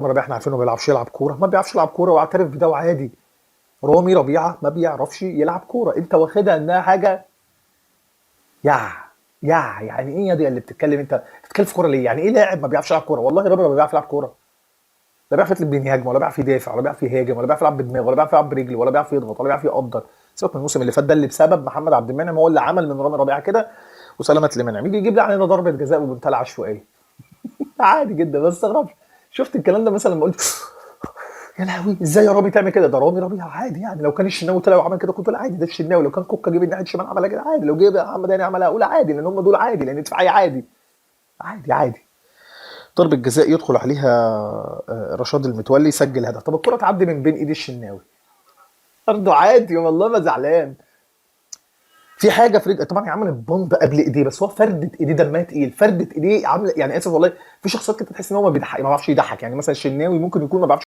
ربيعه احنا عارفينه ما بيعرفش يلعب كوره، ما بيعرفش يلعب كوره واعترف بده وعادي. رامي ربيعه ما بيعرفش يلعب كوره، انت واخدها انها حاجه يع يعني ايه يا دي اللي بتتكلم؟ انت بتتكلم في كوره ليه؟ يعني ايه لاعب ما بيعرفش يلعب كوره؟ والله رامي ما بيعرف يلعب كوره، لا بيعرف يطلب بين هجمه، ولا بيعرف يدافع، ولا بيعرف يهاجم، ولا بيعرف يلعب بدماغه، ولا بيعرف يلعب برجله، ولا بيعرف يضغط، ولا بيعرف يقدر. سيبك من الموسم اللي فات ده اللي بسبب محمد عبد المنعم هو اللي عمل من رامي ربيعه كده وسلامه المنعم يجي يجيب لي علينا ضربه جزاء بمنتهى العشوائيه. عادي جدا، ما استغربش. شفت الكلام ده مثلا لما قلت يا لهوي ازاي يا رامي تعمل كده؟ ده رامي ربيعه عادي يعني، لو كان الشناوي طلع وعمل كده كنت اقول عادي ده الشناوي، لو كان كوكا جيب الناحيه الشمال عملها كده عادي، لو جيب محمد هاني عملها اقول عادي، لان هم دول عادي، لان دفاعيه عادي. عادي. ضربه جزاء يدخل عليها رشاد المتولي يسجل هدف، طب الكره تعدي من بين ايد الشناوي برضه عادي والله ما زعلان. في حاجه في رجل طبعا هي عملت بومب قبل ايديه، بس هو فردت ايديه دمها تقيل، فردت ايديه عامله يعني اسف والله. في شخصيات كده تحس ان هو ما بيضحك، ما بيعرفش يضحك، يعني مثلا الشناوي ممكن يكون ما بيعرفش